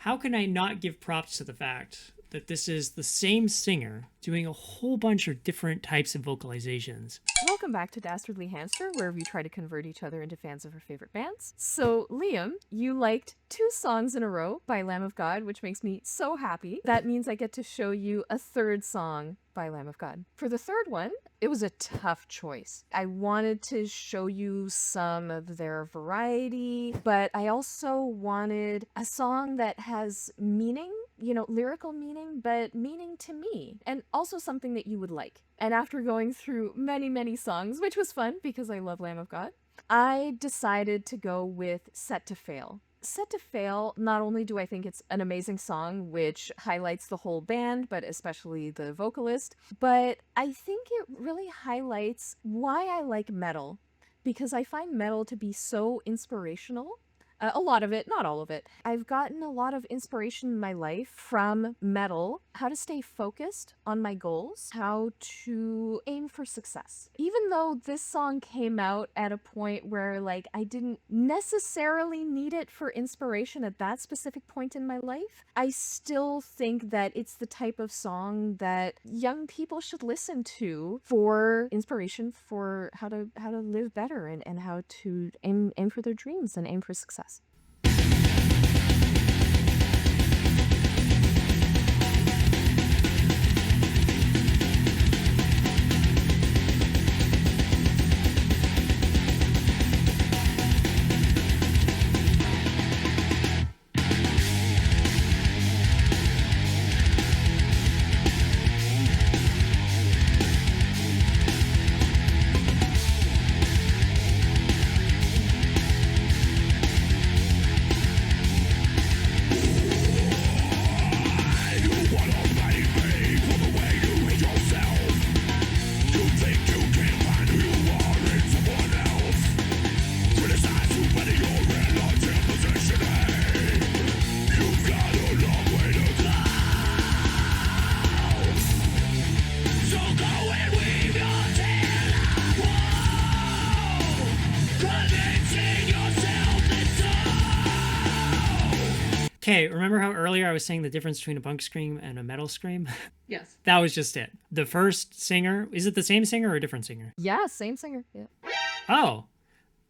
how can I not give props to the fact that this is the same singer doing a whole bunch of different types of vocalizations? Welcome back to Dastardly Hamster, where we try to convert each other into fans of our favorite bands. So, Liam, you liked 2 songs in a row by Lamb of God, which makes me so happy. That means I get to show you a 3rd song by Lamb of God. For the 3rd one, it was a tough choice. I wanted to show you some of their variety, but I also wanted a song that has meaning, lyrical meaning, but meaning to me, and also something that you would like. And after going through many, many songs, which was fun because I love Lamb of God, I decided to go with Set to Fail. Set to Fail, not only do I think it's an amazing song, which highlights the whole band, but especially the vocalist, but I think it really highlights why I like metal, because I find metal to be so inspirational. A lot of it, not all of it. I've gotten a lot of inspiration in my life from metal, how to stay focused on my goals, how to aim for success. Even though this song came out at a point where I didn't necessarily need it for inspiration at that specific point in my life, I still think that it's the type of song that young people should listen to for inspiration for how to live better and how to aim for their dreams and aim for success. Okay, remember how earlier I was saying the difference between a punk scream and a metal scream? Yes. That was just it. The first singer, is it the same singer or a different singer? Yeah, same singer. Yeah. Oh,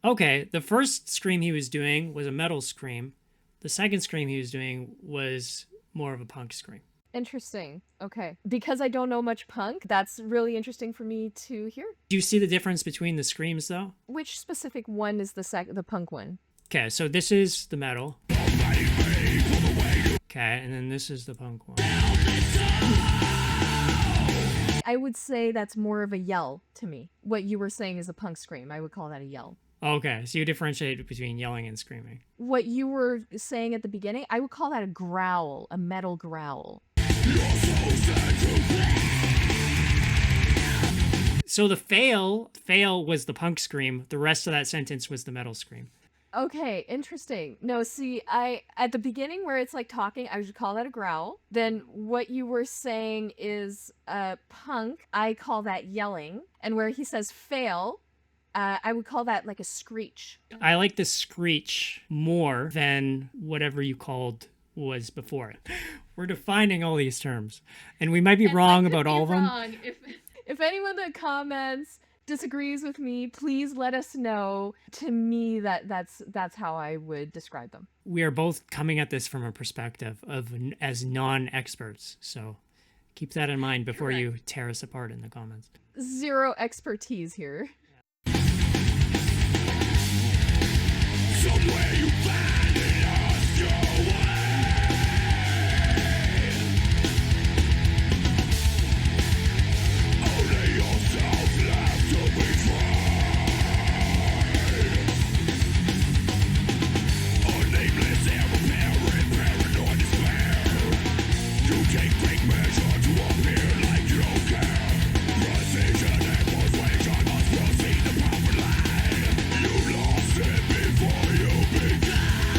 okay. The first scream he was doing was a metal scream. The second scream he was doing was more of a punk scream. Interesting. Okay. Because I don't know much punk, that's really interesting for me to hear. Do you see the difference between the screams, though? Which specific one is the punk one? Okay, so this is the metal. Okay, and then this is the punk one. I would say that's more of a yell to me. What you were saying is a punk scream. I would call that a yell. Okay, so you differentiate between yelling and screaming. What you were saying at the beginning, I would call that a growl, a metal growl. So the fail was the punk scream. The rest of that sentence was the metal scream. Okay, interesting. No, see, at the beginning where it's talking, I would call that a growl. Then what you were saying is punk, I call that yelling. And where he says fail, I would call that a screech. I like the screech more than whatever you called was before it. We're defining all these terms. And we might be wrong about all of them. If anyone that comments disagrees with me, please let us know. To me, that's how I would describe them. We are both coming at this from a perspective as non-experts, so keep that in mind before Correct. you tear us apart in the comments. Zero expertise here. Somewhere you find it lost your way. Only yourself left to betray. A nameless irreparable paranoid despair. You take great measure to appear like you don't care. Precision and persuasion must proceed the proper line. You lost it before you began.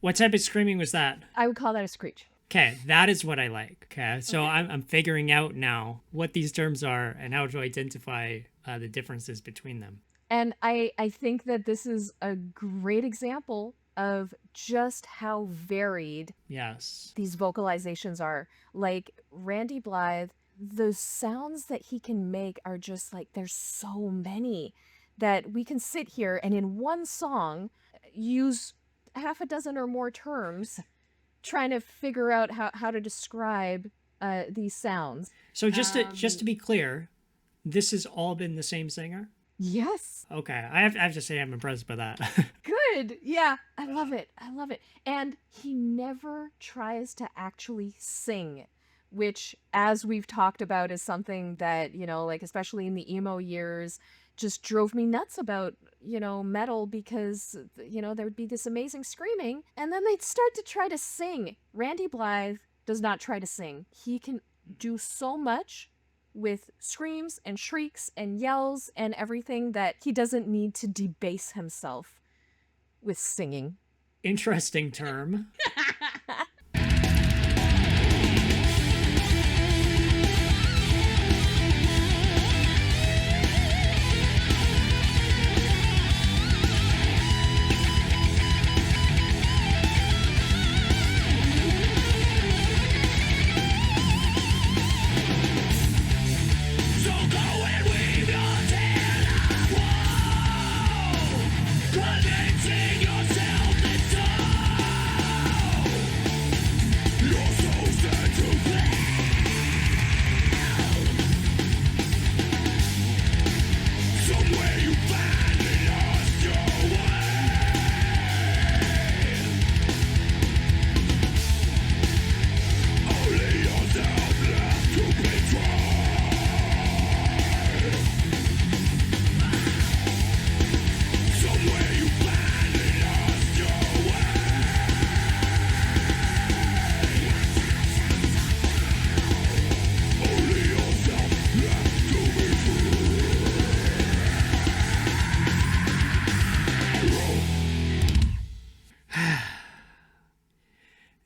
What type of screaming was that? I would call that a screech. Okay, that is what I like. Okay, so I'm figuring out now what these terms are and how to identify the differences between them. And I think that this is a great example of just how varied Yes. these vocalizations are. Like Randy Blythe, the sounds that he can make are just like, there's so many that we can sit here and in one song use half a dozen or more terms trying to figure out how to describe these sounds. So just to be clear, this has all been the same singer? Yes. Okay, I have to say I'm impressed by that. Good. Yeah, I love it. I love it. And he never tries to actually sing, which, as we've talked about, is something that, like, especially in the emo years, just drove me nuts about, metal because, there would be this amazing screaming and then they'd start to try to sing. Randy Blythe does not try to sing. He can do so much with screams and shrieks and yells and everything that he doesn't need to debase himself with singing. Interesting term. So go and weave your tale of woe, convincing yourself that your soul stand to fail. Somewhere you finally lost your way. Only yourself left to betray. Somewhere you finally lost your way. Only yourself left to be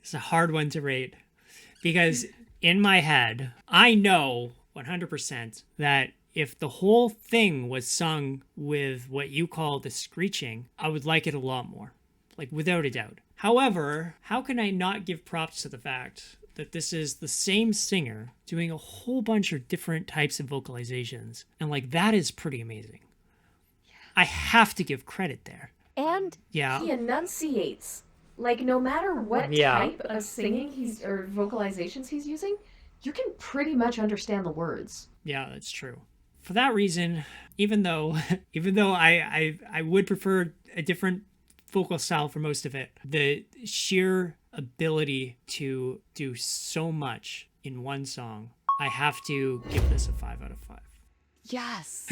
It's a hard one to rate because in my head, I know 100% that if the whole thing was sung with what you call the screeching, I would like it a lot more, like without a doubt. However, how can I not give props to the fact that this is the same singer doing a whole bunch of different types of vocalizations? And like, that is pretty amazing. I have to give credit there. And Yeah. he enunciates. Like, no matter what Yeah. type of singing or vocalizations he's using, you can pretty much understand the words. Yeah, that's true. For that reason, even though I would prefer a different vocal style for most of it, the sheer ability to do so much in one song, I have to give this a 5 out of 5. Yes.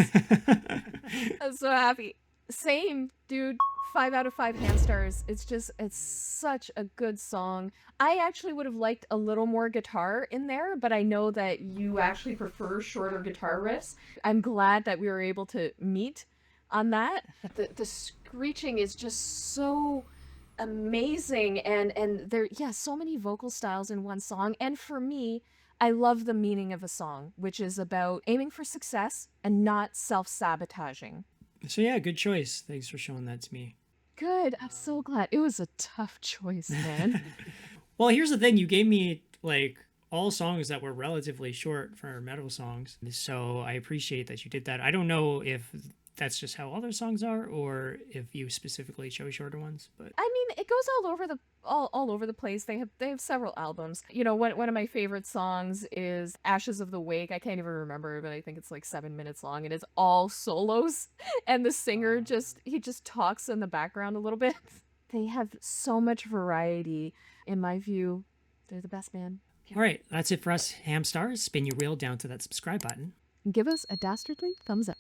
I'm so happy. Same, dude. 5 out of 5 hand stars. It's such a good song. I actually would have liked a little more guitar in there, but I know that you actually prefer shorter guitar riffs. I'm glad that we were able to meet on that. The screeching is just so amazing, and there, so many vocal styles in one song. And for me, I love the meaning of a song, which is about aiming for success and not self-sabotaging. So yeah, good choice. Thanks for showing that to me. Good. I'm so glad. It was a tough choice, man. Well, here's the thing. You gave me like all songs that were relatively short for metal songs. So I appreciate that you did that. I don't know if that's just how other songs are or if you specifically chose shorter ones, but I mean, it goes all over the place. They have several albums. One of my favorite songs is Ashes of the Wake. I can't even remember, but I think it's like 7 minutes long, and it's all solos. And the singer just talks in the background a little bit. They have so much variety. In my view, they're the best, man. all right, that's it for us ham stars. Spin your wheel down to that subscribe button. Give us a dastardly thumbs up.